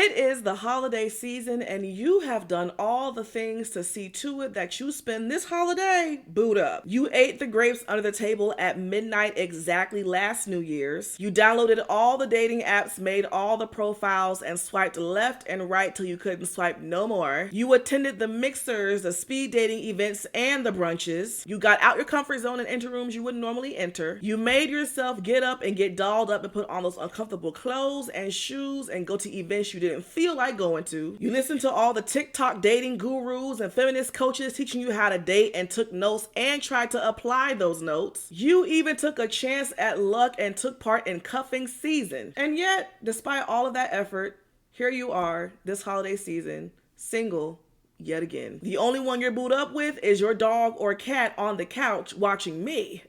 It is the holiday season, and you have done all the things to see to it that you spend this holiday boot up. You ate the grapes under the table at midnight exactly last New Year's. You downloaded all the dating apps, made all the profiles, and swiped left and right till you couldn't swipe no more. You attended the mixers, the speed dating events, and the brunches. You got out your comfort zone and entered rooms you wouldn't normally enter. You made yourself get up and get dolled up and put on those uncomfortable clothes and shoes and go to events you didn't feel like going to. You listened to all the TikTok dating gurus and feminist coaches teaching you how to date and took notes and tried to apply those notes. You even took a chance at luck and took part in cuffing season. And yet, despite all of that effort, here you are this holiday season, single yet again. The only one you're booed up with is your dog or cat on the couch watching me.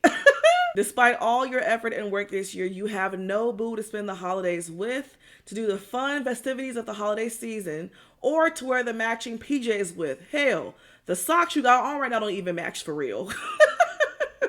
Despite all your effort and work this year, you have no boo to spend the holidays with, to do the fun festivities of the holiday season, or to wear the matching PJs with. Hell, the socks you got on right now don't even match for real.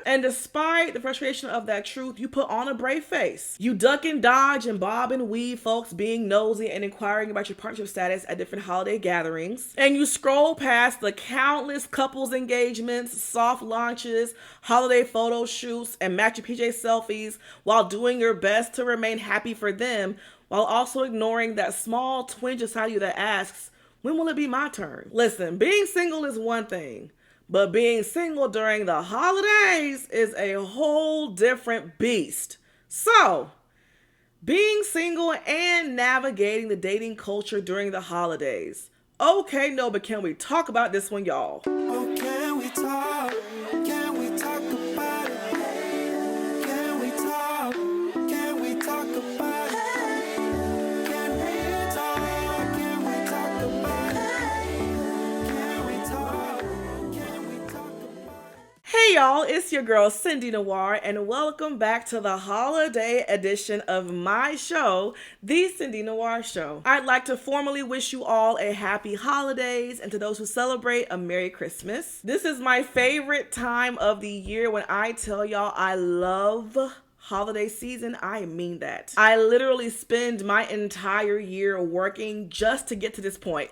And despite the frustration of that truth, you put on a brave face. You duck and dodge and bob and weave folks being nosy and inquiring about your partnership status at different holiday gatherings. And you scroll past the countless couples engagements, soft launches, holiday photo shoots, and match your PJ selfies while doing your best to remain happy for them, while also ignoring that small twinge inside you that asks, when will it be my turn? Listen, being single is one thing, but being single during the holidays is a whole different beast. So, being single and navigating the dating culture during the holidays. Okay, no, but can we talk about this one, y'all? Oh, can we talk? Can we talk about it? Can we talk? Can we talk about it? Can we talk? Can we talk about it? Can we talk? Can we talk about it? Hey y'all, it's your girl Cindy Noir, and welcome back to the holiday edition of my show, The Cindy Noir Show. I'd like to formally wish you all a happy holidays, and to those who celebrate, a Merry Christmas. This is my favorite time of the year. When I tell y'all I love holiday season, I mean that. I literally spend my entire year working just to get to this point.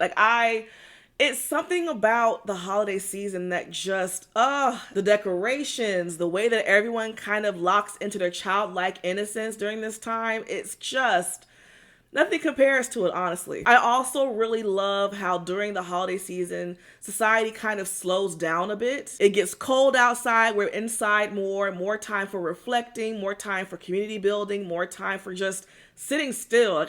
It's something about the holiday season that just, the decorations, the way that everyone kind of locks into their childlike innocence during this time, it's just, nothing compares to it, honestly. I also really love how during the holiday season, society kind of slows down a bit. It gets cold outside, we're inside more time for reflecting, more time for community building, more time for just sitting still.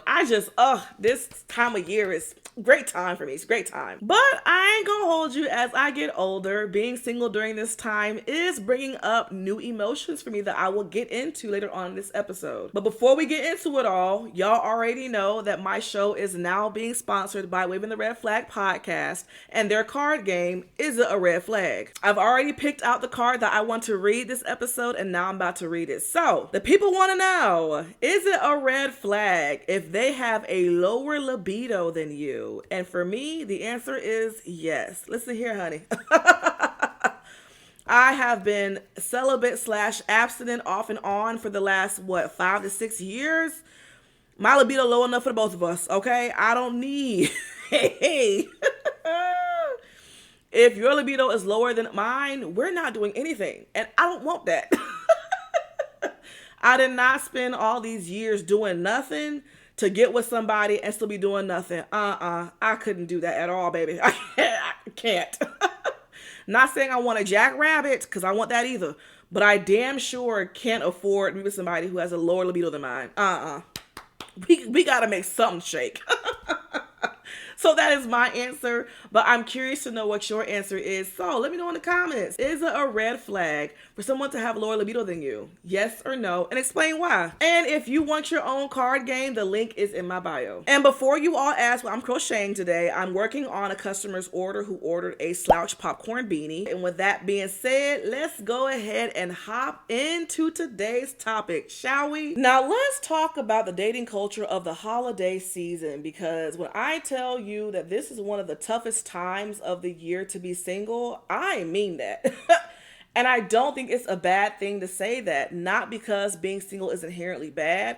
This time of year is great time for me. It's a great time. But I ain't gonna hold you. As I get older, being single during this time is bringing up new emotions for me that I will get into later on in this episode. But before we get into it all, y'all already know that my show is now being sponsored by Waving the Red Flag podcast, and their card game, Is It a Red Flag? I've already picked out the card that I want to read this episode, and now I'm about to read it. So, the people want to know, is it a red flag if they have a lower libido than you? And for me, the answer is yes. Listen here, honey. I have been celibate / abstinent off and on for the last, 5 to 6 years? My libido low enough for the both of us, okay? I don't need... Hey. If your libido is lower than mine, we're not doing anything. And I don't want that. I did not spend all these years doing nothing to get with somebody and still be doing nothing. I couldn't do that at all, baby. I can't. Not saying I want a jackrabbit, because I want that either. But I damn sure can't afford to be with somebody who has a lower libido than mine. We gotta make something shake. So that is my answer, but I'm curious to know what your answer is. So let me know in the comments. Is it a red flag for someone to have lower libido than you? Yes or no? And explain why. And if you want your own card game, the link is in my bio. And before you all ask what I'm crocheting today, I'm working on a customer's order who ordered a slouch popcorn beanie. And with that being said, let's go ahead and hop into today's topic, shall we? Now let's talk about the dating culture of the holiday season, because when I tell you that this is one of the toughest times of the year to be single, I mean that. And I don't think it's a bad thing to say that, not because being single is inherently bad,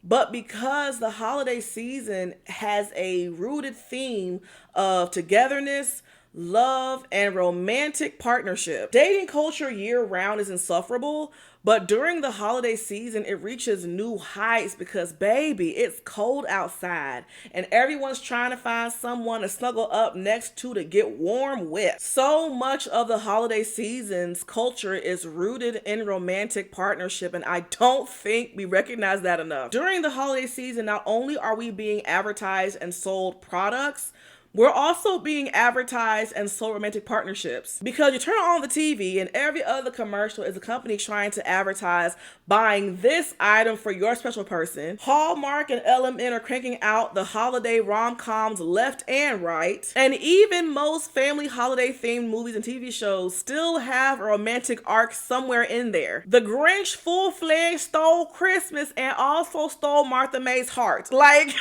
But because the holiday season has a rooted theme of togetherness, love, and romantic partnership, dating culture year round is insufferable. But during the holiday season, it reaches new heights because, baby, it's cold outside and everyone's trying to find someone to snuggle up next to get warm with. So much of the holiday season's culture is rooted in romantic partnership, and I don't think we recognize that enough. During the holiday season, not only are we being advertised and sold products, we're also being advertised and sold romantic partnerships, because you turn on the TV and every other commercial is a company trying to advertise buying this item for your special person. Hallmark and LMN are cranking out the holiday rom-coms left and right. And even most family holiday themed movies and TV shows still have a romantic arc somewhere in there. The Grinch full-fledged stole Christmas and also stole Martha May's heart. Like,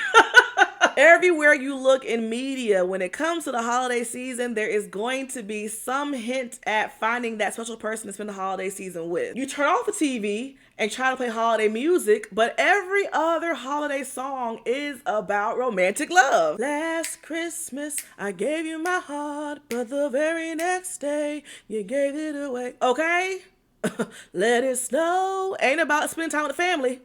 everywhere you look in media, when it comes to the holiday season, there is going to be some hint at finding that special person to spend the holiday season with. You turn off the TV and try to play holiday music, but every other holiday song is about romantic love. Last Christmas, I gave you my heart, but the very next day, you gave it away. Okay? Let it snow ain't about spending time with the family.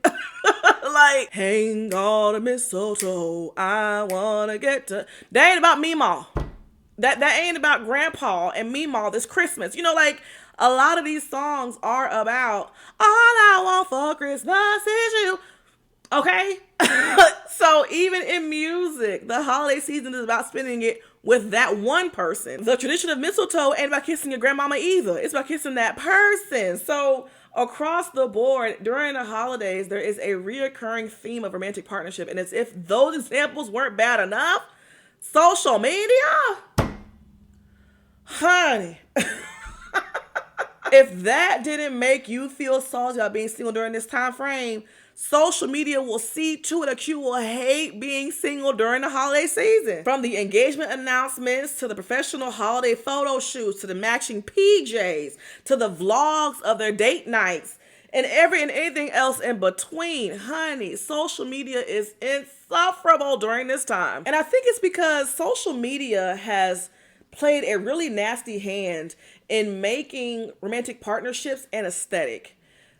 Like, hang on the mistletoe, I wanna get to. That ain't about Meemaw. That ain't about Grandpa and Meemaw this Christmas. You know, like, a lot of these songs are about all I want for Christmas is you. Okay? So even in music, the holiday season is about spending it with that one person. The tradition of mistletoe ain't about kissing your grandmama either. It's about kissing that person. So across the board, during the holidays, there is a reoccurring theme of romantic partnership. And as if those examples weren't bad enough, social media, honey, if that didn't make you feel salty about being single during this time frame, social media will see to it that you will hate being single during the holiday season. From the engagement announcements to the professional holiday photo shoots to the matching PJs to the vlogs of their date nights and anything else in between. Honey, social media is insufferable during this time. And I think it's because social media has played a really nasty hand in making romantic partnerships an aesthetic,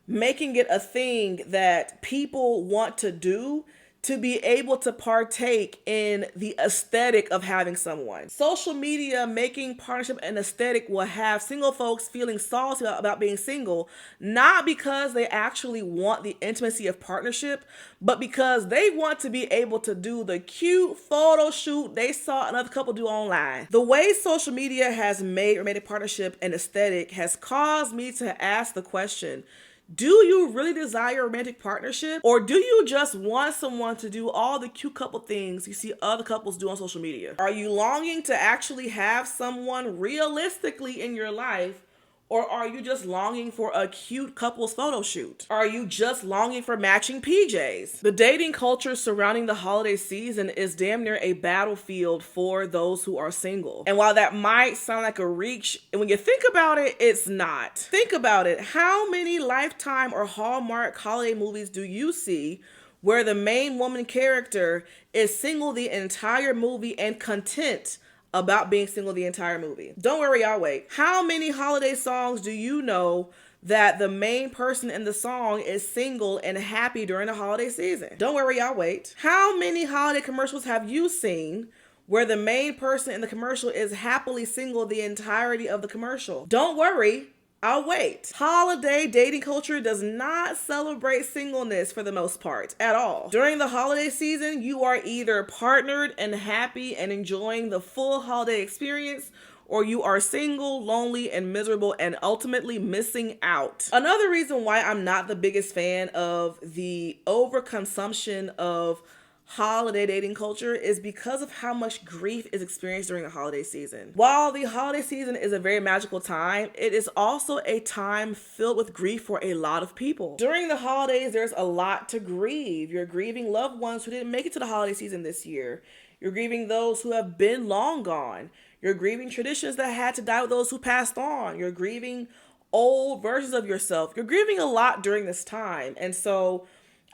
making it a thing that people want to do to be able to partake in the aesthetic of having someone. Social media making partnership an aesthetic will have single folks feeling salty about being single, not because they actually want the intimacy of partnership, but because they want to be able to do the cute photo shoot they saw another couple do online. The way social media has made romantic partnership an aesthetic has caused me to ask the question, do you really desire a romantic partnership? Or do you just want someone to do all the cute couple things you see other couples do on social media? Are you longing to actually have someone realistically in your life? Or are you just longing for a cute couple's photo shoot? Are you just longing for matching PJs? The dating culture surrounding the holiday season is damn near a battlefield for those who are single. And while that might sound like a reach, and when you think about it, it's not. Think about it. How many Lifetime or Hallmark holiday movies do you see where the main woman character is single the entire movie and content about being single the entire movie? Don't worry, I'll wait. How many holiday songs do you know that the main person in the song is single and happy during the holiday season? Don't worry, I'll wait. How many holiday commercials have you seen where the main person in the commercial is happily single the entirety of the commercial? Don't worry, I'll wait. Holiday dating culture does not celebrate singleness for the most part at all. During the holiday season, you are either partnered and happy and enjoying the full holiday experience, or you are single, lonely, and miserable and ultimately missing out. Another reason why I'm not the biggest fan of the overconsumption of holiday dating culture is because of how much grief is experienced during the holiday season. While the holiday season is a very magical time, it is also a time filled with grief for a lot of people. During the holidays, there's a lot to grieve. You're grieving loved ones who didn't make it to the holiday season this year. You're grieving those who have been long gone. You're grieving traditions that had to die with those who passed on. You're grieving old versions of yourself. You're grieving a lot during this time. And so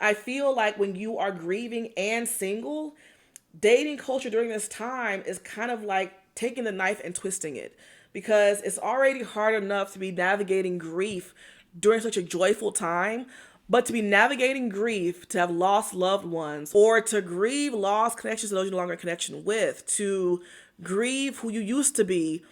I feel like when you are grieving and single, dating culture during this time is kind of like taking the knife and twisting it, because it's already hard enough to be navigating grief during such a joyful time. But to be navigating grief, to have lost loved ones, or to grieve lost connections to those you're no longer in connection with, to grieve who you used to be,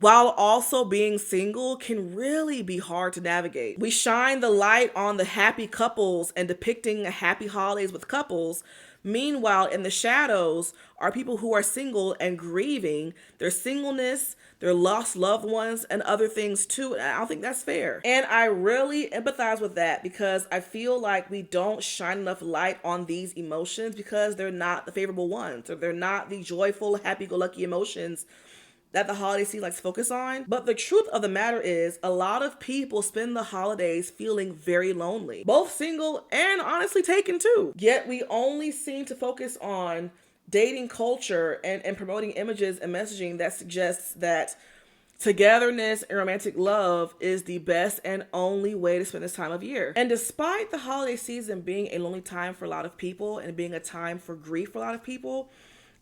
while also being single, can really be hard to navigate. We shine the light on the happy couples and depicting happy holidays with couples. Meanwhile, in the shadows are people who are single and grieving their singleness, their lost loved ones, and other things too. And I don't think that's fair. And I really empathize with that, because I feel like we don't shine enough light on these emotions because they're not the favorable ones, or they're not the joyful, happy-go-lucky emotions that the holiday season likes to focus on. But the truth of the matter is, a lot of people spend the holidays feeling very lonely, both single and honestly taken too. Yet we only seem to focus on dating culture and promoting images and messaging that suggests that togetherness and romantic love is the best and only way to spend this time of year. And despite the holiday season being a lonely time for a lot of people and being a time for grief for a lot of people,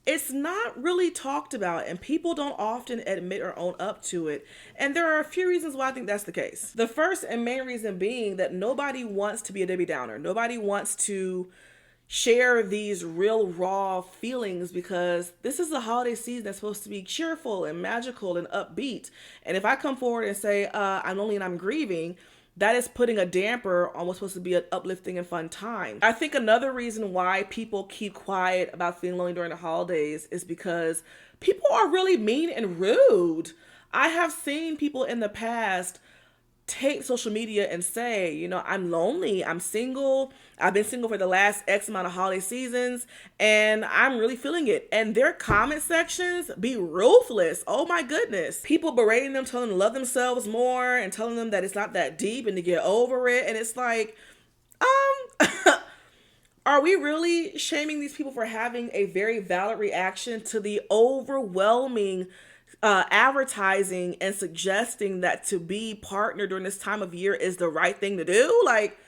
it's not really talked about, and people don't often admit or own up to it. And there are a few reasons why I think that's the case. The first and main reason being that nobody wants to be a Debbie Downer. Nobody wants to share these real raw feelings, because this is the holiday season that's supposed to be cheerful and magical and upbeat. And if I come forward and say, I'm lonely and I'm grieving, that is putting a damper on what's supposed to be an uplifting and fun time. I think another reason why people keep quiet about feeling lonely during the holidays is because people are really mean and rude. I have seen people in the past take social media and say, I'm lonely, I'm single, I've been single for the last X amount of holiday seasons, and I'm really feeling it. And their comment sections be ruthless. Oh my goodness. People berating them, telling them to love themselves more and telling them that it's not that deep and to get over it. And it's like, are we really shaming these people for having a very valid reaction to the overwhelming advertising and suggesting that to be partnered during this time of year is the right thing to do? Like,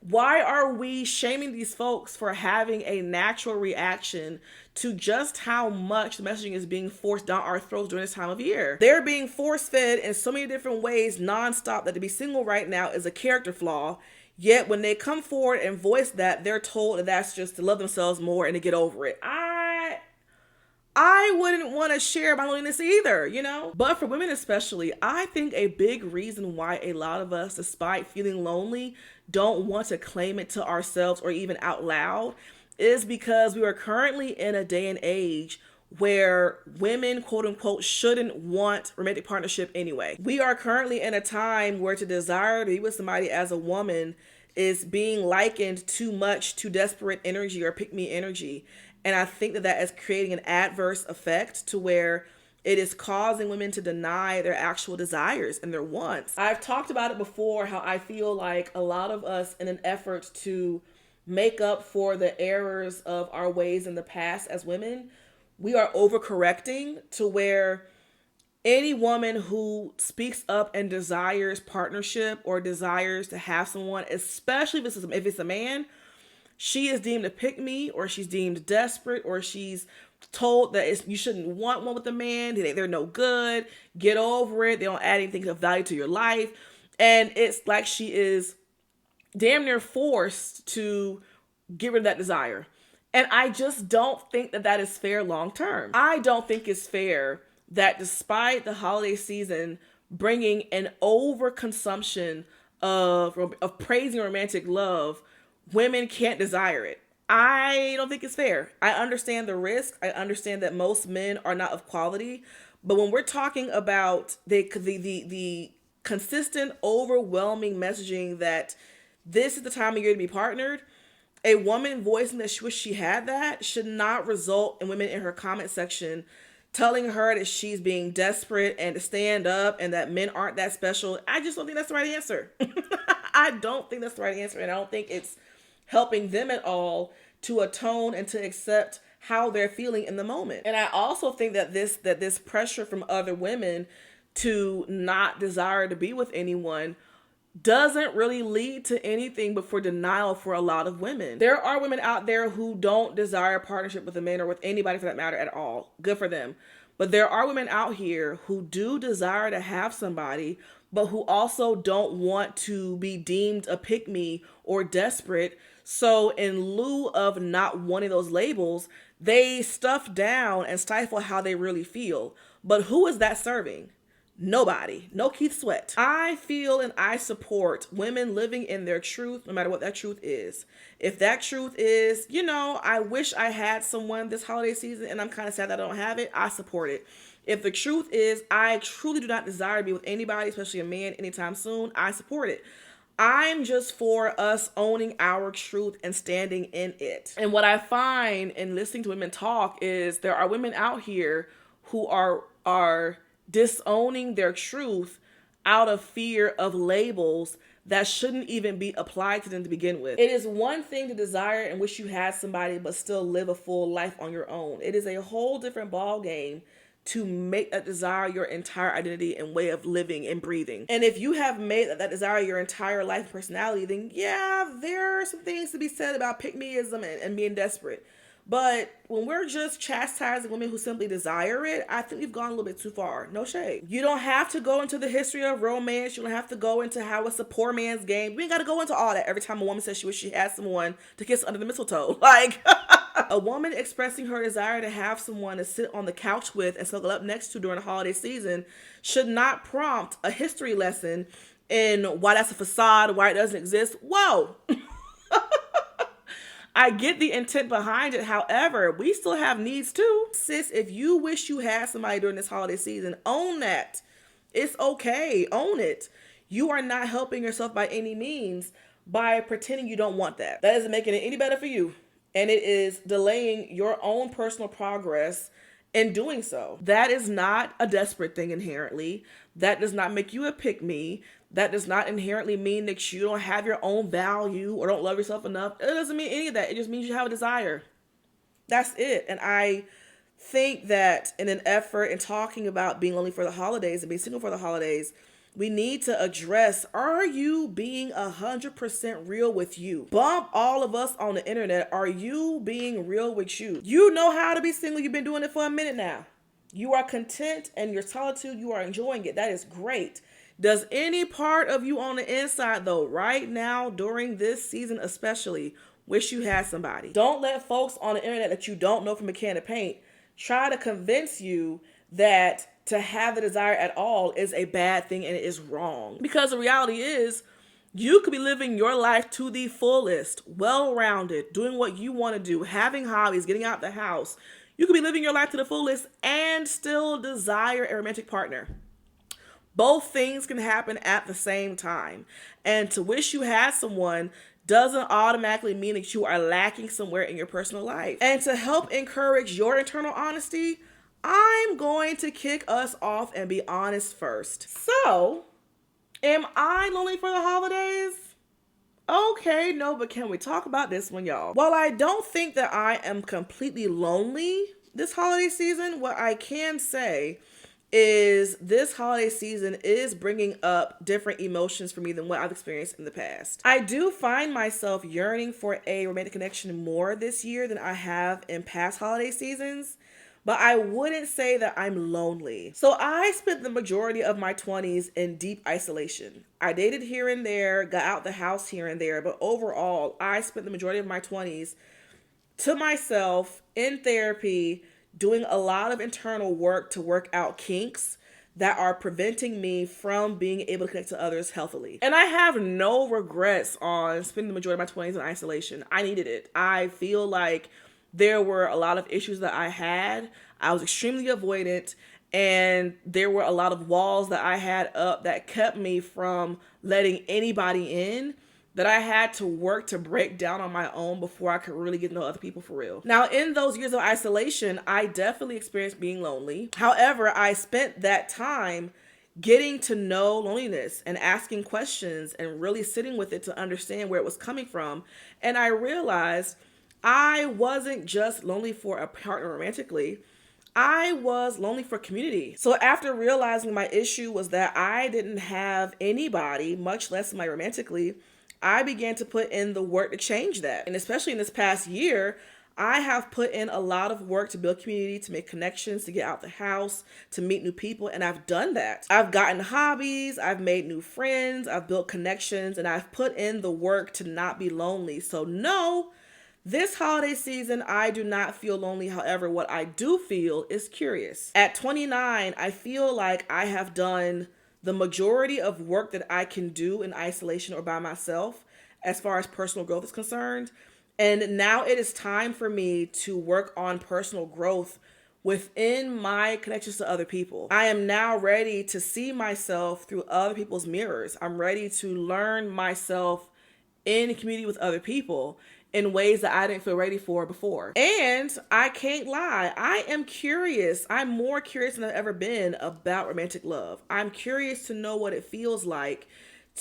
why are we shaming these folks for having a natural reaction to just how much the messaging is being forced down our throats during this time of year? They're being force-fed in so many different ways nonstop that to be single right now is a character flaw. Yet when they come forward and voice that, they're told that that's just to love themselves more and to get over it. I wouldn't want to share my loneliness either, But for women especially, I think a big reason why a lot of us, despite feeling lonely, don't want to claim it to ourselves or even out loud is because we are currently in a day and age where women, quote unquote, shouldn't want romantic partnership anyway. We are currently in a time where to desire to be with somebody as a woman is being likened too much to desperate energy or pick-me energy. And I think that is creating an adverse effect to where it is causing women to deny their actual desires and their wants. I've talked about it before, how I feel like a lot of us, in an effort to make up for the errors of our ways in the past as women, we are overcorrecting to where any woman who speaks up and desires partnership or desires to have someone, especially if it's a man, she is deemed a pick-me, or she's deemed desperate, or she's told that you shouldn't want one with a man. They're no good. Get over it. They don't add anything of value to your life. And it's like she is damn near forced to get rid of that desire. And I just don't think that is fair long term. I don't think it's fair that despite the holiday season bringing an overconsumption of praising romantic love, women can't desire it. I don't think it's fair. I understand the risk. I understand that most men are not of quality. But when we're talking about the consistent, overwhelming messaging that this is the time of year to be partnered, a woman voicing that she wished she had that should not result in women in her comment section telling her that she's being desperate and to stand up and that men aren't that special. I just don't think that's the right answer. I don't think that's the right answer. And I don't think it's helping them at all to atone and to accept how they're feeling in the moment. And I also think that this pressure from other women to not desire to be with anyone doesn't really lead to anything but for denial for a lot of women. There are women out there who don't desire a partnership with a man or with anybody for that matter at all. Good for them. But there are women out here who do desire to have somebody, but who also don't want to be deemed a pick-me or desperate. So in lieu of not wanting those labels, they stuff down and stifle how they really feel. But who is that serving? Nobody. No Keith Sweat. I feel and I support women living in their truth, no matter what that truth is. If that truth is, I wish I had someone this holiday season and I'm kind of sad that I don't have it, I support it. If the truth is, I truly do not desire to be with anybody, especially a man, anytime soon, I support it. I'm just for us owning our truth and standing in it. And what I find in listening to women talk is there are women out here who are disowning their truth out of fear of labels that shouldn't even be applied to them to begin with. It is one thing to desire and wish you had somebody but still live a full life on your own. It is a whole different ball game to make that desire your entire identity and way of living and breathing. And if you have made that desire your entire life and personality, then yeah, there are some things to be said about pick-meism and being desperate. But when we're just chastising women who simply desire it, I think we've gone a little bit too far. No shade. You don't have to go into the history of romance. You don't have to go into how it's a poor man's game. We ain't got to go into all that every time a woman says she wishes she had someone to kiss under the mistletoe. Like, a woman expressing her desire to have someone to sit on the couch with and snuggle up next to during the holiday season should not prompt a history lesson in why that's a facade, why it doesn't exist. Whoa. I get the intent behind it. However, we still have needs too. Sis, if you wish you had somebody during this holiday season, own that. It's okay. Own it. You are not helping yourself by any means by pretending you don't want that. That isn't making it any better for you. And it is delaying your own personal progress in doing so. That is not a desperate thing inherently. That does not make you a pick-me. That does not inherently mean that you don't have your own value or don't love yourself enough. It doesn't mean any of that. It just means you have a desire. That's it. And I think that in an effort in talking about being lonely for the holidays and being single for the holidays, we need to address, are you being 100% real with you? Bump all of us on the internet. Are you being real with you? You know how to be single. You've been doing it for a minute now. You are content and your solitude, you are enjoying it. That is great. Does any part of you on the inside, though, right now, during this season especially, wish you had somebody? Don't let folks on the internet that you don't know from a can of paint try to convince you that to have the desire at all is a bad thing and it is wrong. Because the reality is, you could be living your life to the fullest, well-rounded, doing what you want to do, having hobbies, getting out the house. You could be living your life to the fullest and still desire a romantic partner. Both things can happen at the same time. And to wish you had someone doesn't automatically mean that you are lacking somewhere in your personal life. And to help encourage your internal honesty, I'm going to kick us off and be honest first. So, am I lonely for the holidays? Okay, no, but can we talk about this one, y'all? While I don't think that I am completely lonely this holiday season, what I can say is this holiday season is bringing up different emotions for me than what I've experienced in the past. I do find myself yearning for a romantic connection more this year than I have in past holiday seasons, but I wouldn't say that I'm lonely. So I spent the majority of my 20s in deep isolation. I dated here and there, got out the house here and there, but overall, I spent the majority of my 20s to myself in therapy, doing a lot of internal work to work out kinks that are preventing me from being able to connect to others healthily. And I have no regrets on spending the majority of my 20s in isolation. I needed it. I feel like there were a lot of issues that I had. I was extremely avoidant, and there were a lot of walls that I had up that kept me from letting anybody in, that I had to work to break down on my own before I could really get to know other people for real. Now, in those years of isolation, I definitely experienced being lonely. However, I spent that time getting to know loneliness and asking questions and really sitting with it to understand where it was coming from. And I realized I wasn't just lonely for a partner romantically. I was lonely for community. So after realizing my issue was that I didn't have anybody, much less my romantically, I began to put in the work to change that. And especially in this past year, I have put in a lot of work to build community, to make connections, to get out the house, to meet new people, and I've done that. I've gotten hobbies, I've made new friends, I've built connections, and I've put in the work to not be lonely. So no, this holiday season, I do not feel lonely. However, what I do feel is curious. At 29, I feel like I have done the majority of work that I can do in isolation or by myself as far as personal growth is concerned. And now it is time for me to work on personal growth within my connections to other people. I am now ready to see myself through other people's mirrors. I'm ready to learn myself in community with other people in ways that I didn't feel ready for before. And I can't lie, I am curious. I'm more curious than I've ever been about romantic love. I'm curious to know what it feels like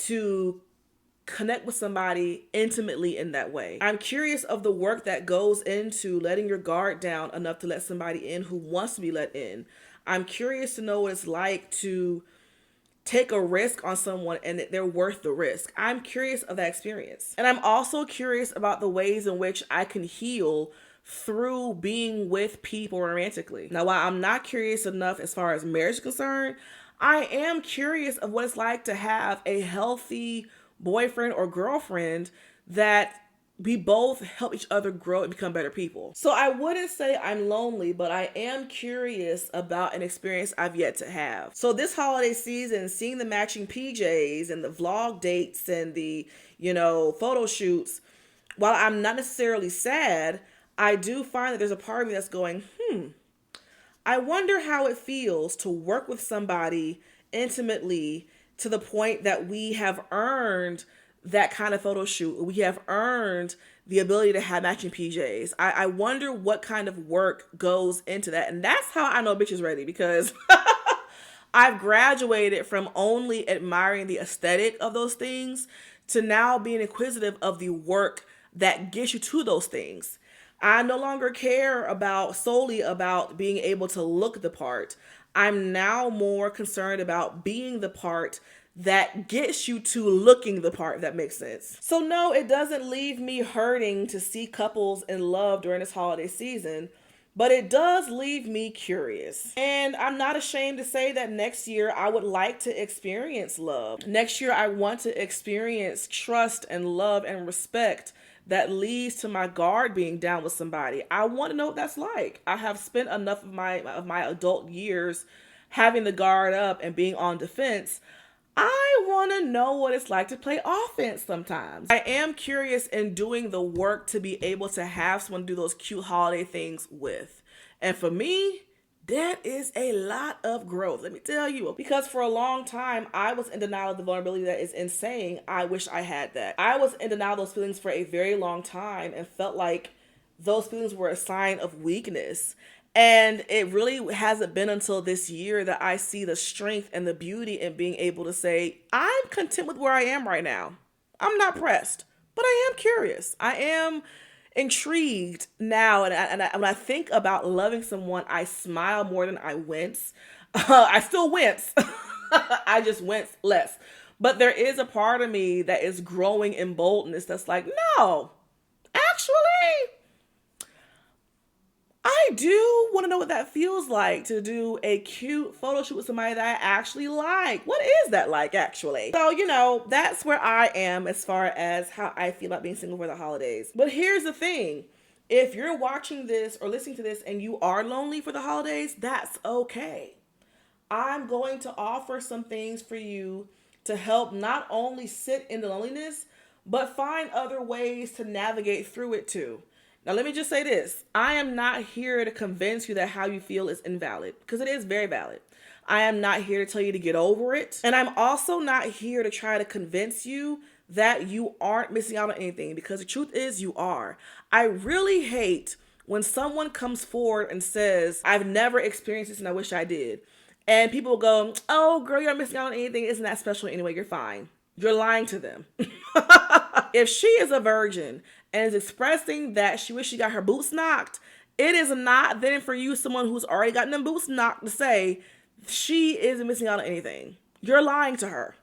to connect with somebody intimately in that way. I'm curious of the work that goes into letting your guard down enough to let somebody in who wants to be let in. I'm curious to know what it's like to take a risk on someone and that they're worth the risk. I'm curious of that experience. And I'm also curious about the ways in which I can heal through being with people romantically. Now, while I'm not curious enough as far as marriage is concerned, I am curious of what it's like to have a healthy boyfriend or girlfriend that we both help each other grow and become better people. So I wouldn't say I'm lonely, but I am curious about an experience I've yet to have. So this holiday season, seeing the matching PJs and the vlog dates and the, photo shoots, while I'm not necessarily sad, I do find that there's a part of me that's going, I wonder how it feels to work with somebody intimately to the point that we have earned that kind of photo shoot. We have earned the ability to have matching PJs. I wonder what kind of work goes into that. And that's how I know bitch is ready, because I've graduated from only admiring the aesthetic of those things to now being inquisitive of the work that gets you to those things. I no longer care solely about being able to look the part. I'm now more concerned about being the part that gets you to looking the part, if that makes sense. So no, it doesn't leave me hurting to see couples in love during this holiday season, but it does leave me curious. And I'm not ashamed to say that next year I would like to experience love. Next year I want to experience trust and love and respect that leads to my guard being down with somebody. I want to know what that's like. I have spent enough of my adult years having the guard up and being on defense. I want to know what it's like to play offense sometimes. I am curious in doing the work to be able to have someone do those cute holiday things with. And for me, that is a lot of growth, let me tell you. Because for a long time, I was in denial of the vulnerability that is insane. I wish I had that. I was in denial of those feelings for a very long time and felt like those feelings were a sign of weakness. And it really hasn't been until this year that I see the strength and the beauty in being able to say, I'm content with where I am right now. I'm not pressed, but I am curious. I am intrigued now. And when I think about loving someone, I smile more than I wince. I still wince. I just wince less. But there is a part of me that is growing in boldness that's like, no, actually, I do want to know what that feels like to do a cute photo shoot with somebody that I actually like. What is that like, actually? So, that's where I am as far as how I feel about being single for the holidays. But here's the thing. If you're watching this or listening to this and you are lonely for the holidays, that's okay. I'm going to offer some things for you to help not only sit in the loneliness, but find other ways to navigate through it too. Now, let me just say this. I am not here to convince you that how you feel is invalid, because it is very valid. I am not here to tell you to get over it. And I'm also not here to try to convince you that you aren't missing out on anything, because the truth is you are. I really hate when someone comes forward and says, I've never experienced this and I wish I did. And people go, oh, girl, you're not missing out on anything. Isn't that special anyway? You're fine. You're lying to them. If she is a virgin and is expressing that she wishes she got her boots knocked, It is not then for you, someone who's already gotten them boots knocked, to say she isn't missing out on anything. You're lying to her.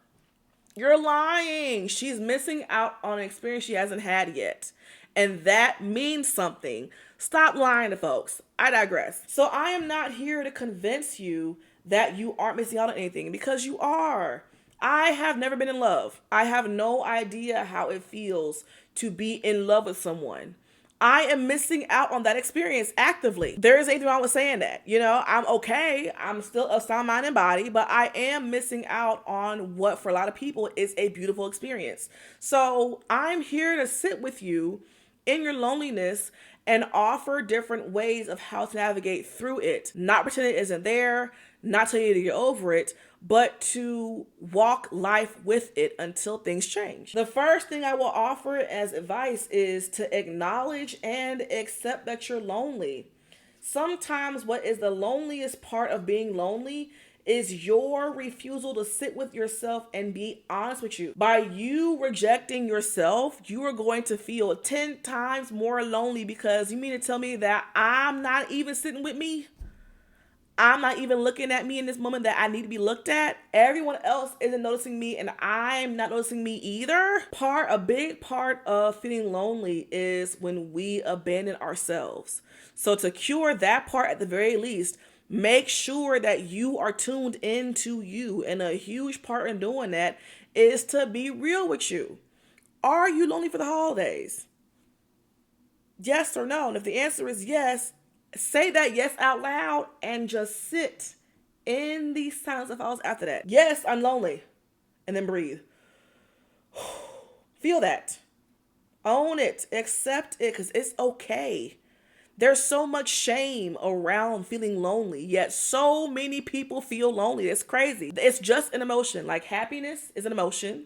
You're lying. She's missing out on an experience she hasn't had yet. And that means something. Stop lying to folks. I digress. So I am not here to convince you that you aren't missing out on anything, because you are. I have never been in love. I have no idea how it feels to be in love with someone. I am missing out on that experience actively. There is anything wrong with saying that. I'm okay. I'm still of sound mind and body, but I am missing out on what for a lot of people is a beautiful experience. So I'm here to sit with you in your loneliness and offer different ways of how to navigate through it. Not pretend it isn't there, not tell you to get over it, but to walk life with it until things change. The first thing I will offer as advice is to acknowledge and accept that you're lonely. Sometimes what is the loneliest part of being lonely is your refusal to sit with yourself and be honest with you. By you rejecting yourself, you are going to feel 10 times more lonely, because you mean to tell me that I'm not even sitting with me? I'm not even looking at me in this moment that I need to be looked at. Everyone else isn't noticing me, and I'm not noticing me either. A big part of feeling lonely is when we abandon ourselves. So to cure that part at the very least, make sure that you are tuned into you. And a huge part in doing that is to be real with you. Are you lonely for the holidays? Yes or no? And if the answer is yes, say that yes out loud and just sit in the silence that follows after that. Yes, I'm lonely. And then breathe. Feel that. Own it. Accept it, because it's okay. There's so much shame around feeling lonely, yet so many people feel lonely. It's crazy. It's just an emotion. Like happiness is an emotion.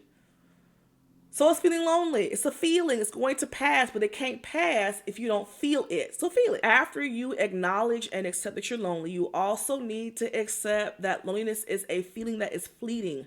So it's feeling lonely. It's a feeling. It's going to pass, but it can't pass if you don't feel it. So feel it. After you acknowledge and accept that you're lonely, you also need to accept that loneliness is a feeling that is fleeting.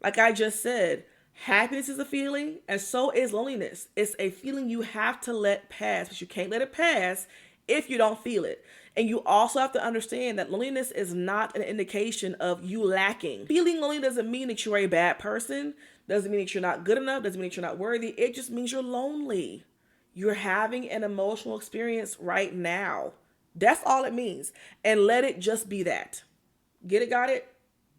Like I just said, happiness is a feeling, and so is loneliness. It's a feeling you have to let pass, but you can't let it pass if you don't feel it. And you also have to understand that loneliness is not an indication of you lacking. Feeling lonely doesn't mean that you're a bad person. Doesn't mean that you're not good enough. Doesn't mean that you're not worthy. It just means you're lonely. You're having an emotional experience right now. That's all it means. And let it just be that. Get it? Got it?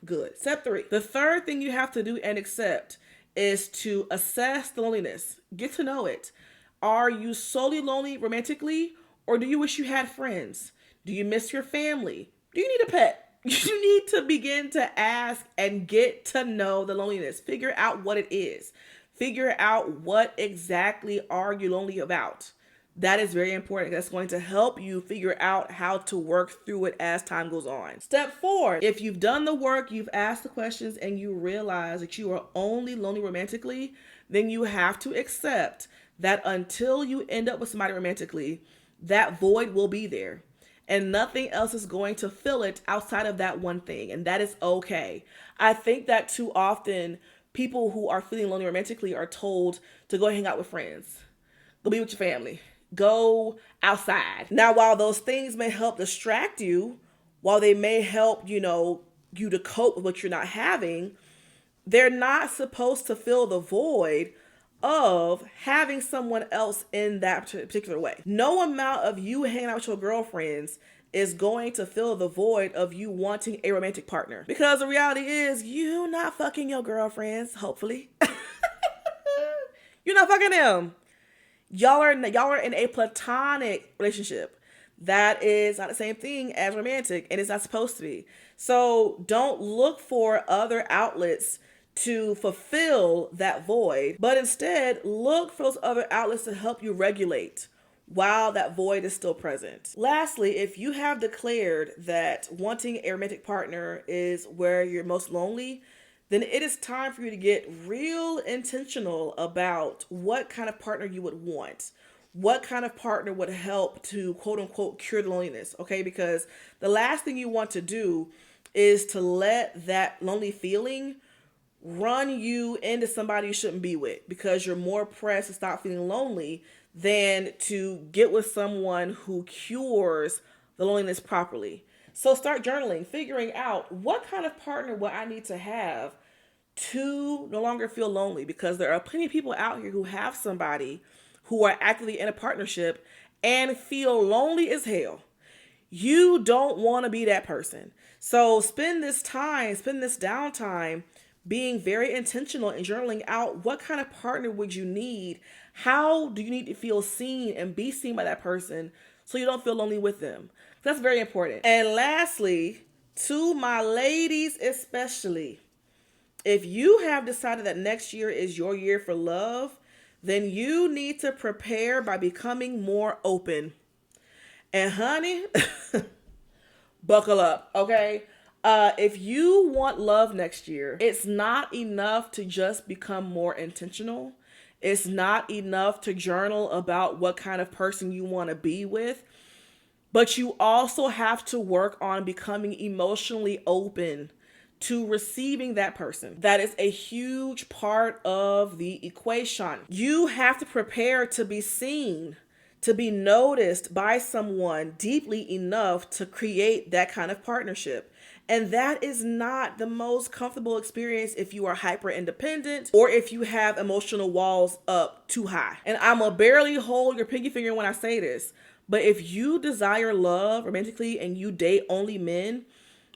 Good. Step 3. The third thing you have to do and accept is to assess the loneliness. Get to know it. Are you solely lonely romantically, or do you wish you had friends? Do you miss your family? Do you need a pet? You need to begin to ask and get to know the loneliness. Figure out what it is. Figure out what exactly are you lonely about. That is very important. That's going to help you figure out how to work through it as time goes on. Step 4, if you've done the work, you've asked the questions, and you realize that you are only lonely romantically, then you have to accept that until you end up with somebody romantically, that void will be there. And nothing else is going to fill it outside of that one thing. And that is okay. I think that too often people who are feeling lonely romantically are told to go hang out with friends. Go be with your family. Go outside. Now, while those things may help distract you, while they may help, you to cope with what you're not having, they're not supposed to fill the void of having someone else in that particular way. No amount of you hanging out with your girlfriends is going to fill the void of you wanting a romantic partner. Because the reality is, you're not fucking your girlfriends, hopefully. You're not fucking them. Y'all are in a platonic relationship. That is not the same thing as romantic, and it's not supposed to be. So don't look for other outlets to fulfill that void, but instead look for those other outlets to help you regulate while that void is still present. Lastly, if you have declared that wanting a romantic partner is where you're most lonely, then it is time for you to get real intentional about what kind of partner you would want. What kind of partner would help to quote unquote cure the loneliness, okay? Because the last thing you want to do is to let that lonely feeling run you into somebody you shouldn't be with, because you're more pressed to stop feeling lonely than to get with someone who cures the loneliness properly. So start journaling, figuring out what kind of partner would I need to have to no longer feel lonely, because there are plenty of people out here who have somebody who are actively in a partnership and feel lonely as hell. You don't want to be that person. So spend this downtime being very intentional and journaling out what kind of partner would you need? How do you need to feel seen and be seen by that person so you don't feel lonely with them? That's very important. And lastly, to my ladies especially, if you have decided that next year is your year for love, then you need to prepare by becoming more open. And honey, buckle up, okay? If you want love next year, it's not enough to just become more intentional. It's not enough to journal about what kind of person you want to be with. But you also have to work on becoming emotionally open to receiving that person. That is a huge part of the equation. You have to prepare to be seen, to be noticed by someone deeply enough to create that kind of partnership. And that is not the most comfortable experience if you are hyper independent or if you have emotional walls up too high. And I'ma barely hold your pinky finger when I say this, but if you desire love romantically and you date only men,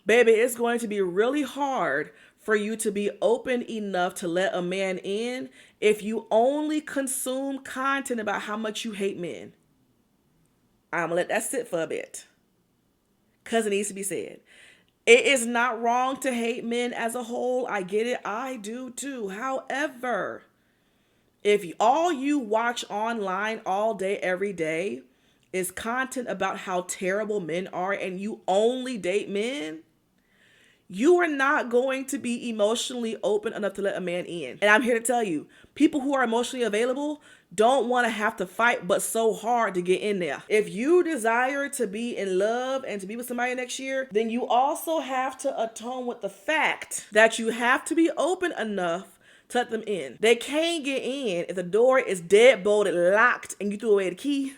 baby, it's going to be really hard for you to be open enough to let a man in if you only consume content about how much you hate men. I'm gonna let that sit for a bit, because it needs to be said. It is not wrong to hate men as a whole. I get it. I do too. However, if all you watch online all day, every day is content about how terrible men are and you only date men, you are not going to be emotionally open enough to let a man in. And I'm here to tell you, people who are emotionally available don't want to have to fight but so hard to get in there. If you desire to be in love and to be with somebody next year, then you also have to atone with the fact that you have to be open enough to let them in. They can't get in if the door is deadbolted, locked, and you threw away the key.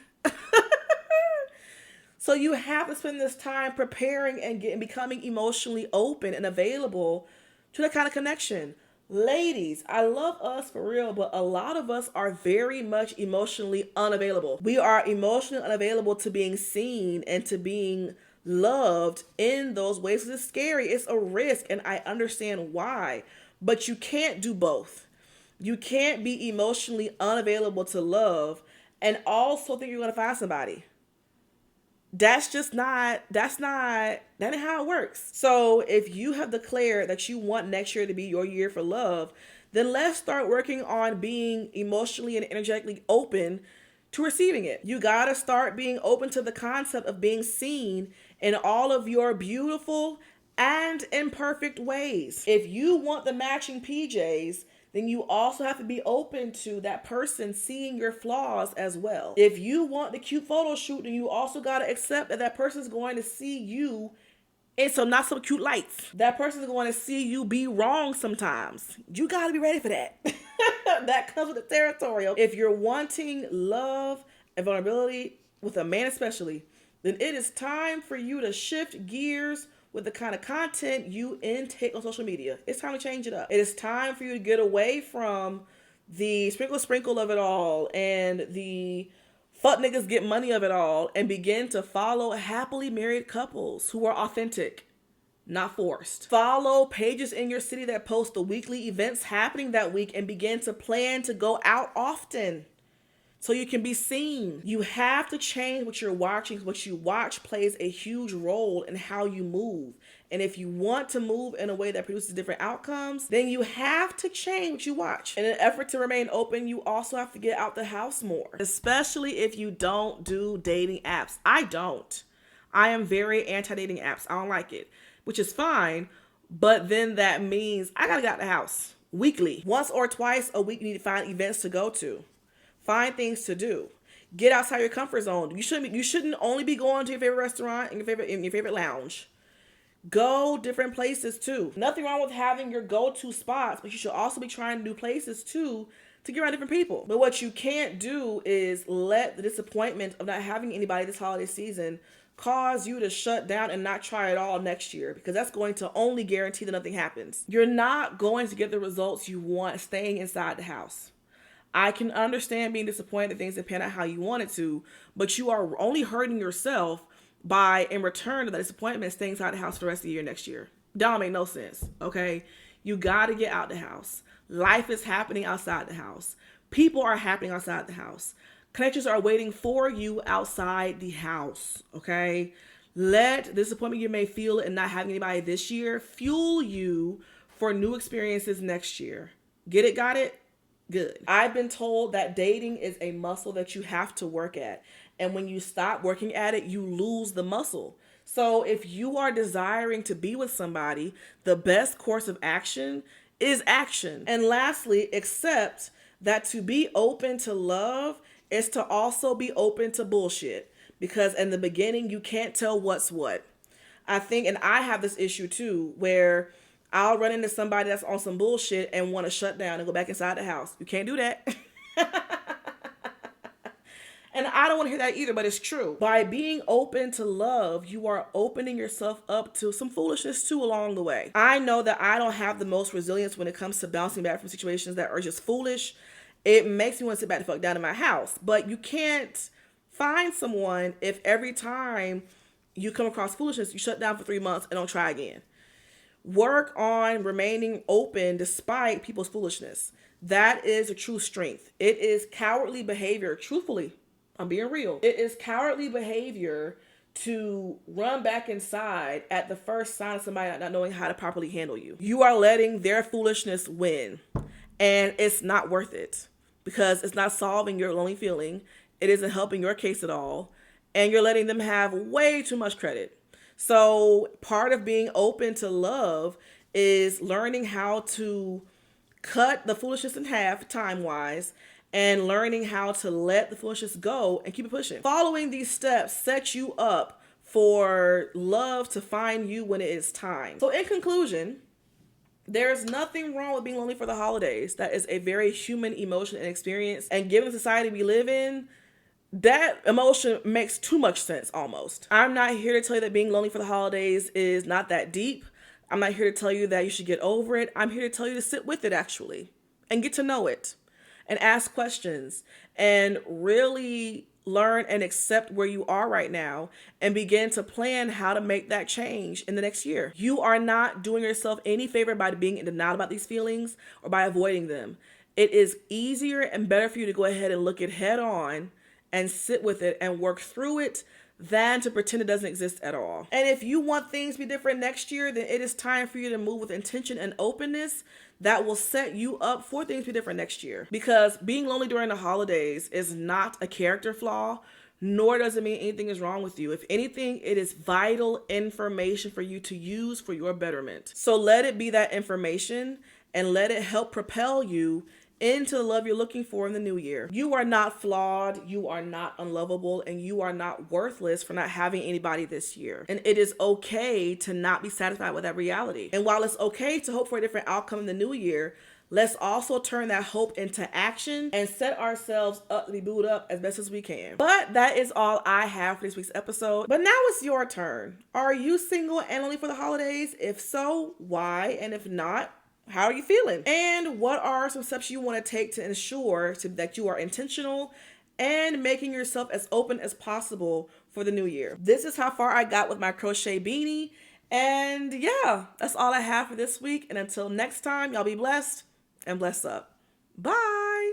So you have to spend this time preparing and becoming emotionally open and available to that kind of connection. Ladies, I love us for real, but a lot of us are very much emotionally unavailable. We are emotionally unavailable to being seen and to being loved in those ways. It's scary. It's a risk, and I understand why. But you can't do both. You can't be emotionally unavailable to love and also think you're going to find somebody. That ain't how it works. So if you have declared that you want next year to be your year for love, then let's start working on being emotionally and energetically open to receiving it. You gotta start being open to the concept of being seen in all of your beautiful and imperfect ways. If you want the matching PJs, then you also have to be open to that person seeing your flaws as well. If you want the cute photo shoot, then you also got to accept that that person's going to see you in some not so cute lights. That person's going to see you be wrong sometimes. You got to be ready for that. That comes with the territory. If you're wanting love and vulnerability with a man especially, then it is time for you to shift gears with the kind of content you intake on social media. It's time to change it up. It is time for you to get away from the sprinkle of it all and the fuck niggas get money of it all and begin to follow happily married couples who are authentic, not forced. Follow pages in your city that post the weekly events happening that week and begin to plan to go out often so you can be seen. You have to change what you're watching. What you watch plays a huge role in how you move. And if you want to move in a way that produces different outcomes, then you have to change what you watch. In an effort to remain open, you also have to get out the house more, especially if you don't do dating apps. I don't. I am very anti-dating apps. I don't like it, which is fine. But then that means I gotta get out the house weekly. Once or twice a week, you need to find events to go to. Find things to do. Get outside your comfort zone. You shouldn't only be going to your favorite restaurant and your favorite lounge. Go different places too. Nothing wrong with having your go-to spots, but you should also be trying new places too to get around different people. But what you can't do is let the disappointment of not having anybody this holiday season cause you to shut down and not try it all next year, because that's going to only guarantee that nothing happens. You're not going to get the results you want staying inside the house. I can understand being disappointed that things didn't pan out how you wanted to, but you are only hurting yourself by, in return of that disappointment, staying inside the house for the rest of the year next year. That don't make no sense, okay? You got to get out the house. Life is happening outside the house. People are happening outside the house. Connections are waiting for you outside the house, okay? Let the disappointment you may feel in not having anybody this year fuel you for new experiences next year. Get it? Got it? Good. I've been told that dating is a muscle that you have to work at. And when you stop working at it, you lose the muscle. So if you are desiring to be with somebody, the best course of action is action. And lastly, accept that to be open to love is to also be open to bullshit. Because in the beginning, you can't tell what's what. I think, and I have this issue too, where I'll run into somebody that's on some bullshit and want to shut down and go back inside the house. You can't do that. And I don't want to hear that either, but it's true. By being open to love, you are opening yourself up to some foolishness too along the way. I know that I don't have the most resilience when it comes to bouncing back from situations that are just foolish. It makes me want to sit back the fuck down in my house. But you can't find someone if every time you come across foolishness, you shut down for 3 months and don't try again. Work on remaining open despite people's foolishness. That is a true strength. It is cowardly behavior, truthfully. I'm being real. It is cowardly behavior to run back inside at the first sign of somebody not knowing how to properly handle you. You are letting their foolishness win, and it's not worth it because it's not solving your lonely feeling. It isn't helping your case at all, and you're letting them have way too much credit. So part of being open to love is learning how to cut the foolishness in half time-wise and learning how to let the foolishness go and keep it pushing. Following these steps sets you up for love to find you when it is time. So in conclusion, there's nothing wrong with being lonely for the holidays. That is a very human emotion and experience. And given the society we live in, that emotion makes too much sense almost. I'm not here to tell you that being lonely for the holidays is not that deep. I'm not here to tell you that you should get over it. I'm here to tell you to sit with it actually and get to know it and ask questions and really learn and accept where you are right now and begin to plan how to make that change in the next year. You are not doing yourself any favor by being in denial about these feelings or by avoiding them. It is easier and better for you to go ahead and look it head on and sit with it and work through it than to pretend it doesn't exist at all. And if you want things to be different next year, then it is time for you to move with intention and openness that will set you up for things to be different next year. Because being lonely during the holidays is not a character flaw, nor does it mean anything is wrong with you. If anything, it is vital information for you to use for your betterment. So let it be that information and let it help propel you into the love you're looking for in the new year. You are not flawed, you are not unlovable, and you are not worthless for not having anybody this year. And it is okay to not be satisfied with that reality. And while it's okay to hope for a different outcome in the new year, let's also turn that hope into action and set ourselves up to be booed up as best as we can. But that is all I have for this week's episode. But now it's your turn. Are you single and lonely for the holidays? If so, why? And if not, how are you feeling? And what are some steps you want to take to ensure that you are intentional and making yourself as open as possible for the new year? This is how far I got with my crochet beanie. And yeah, that's all I have for this week. And until next time, y'all be blessed and bless up. Bye.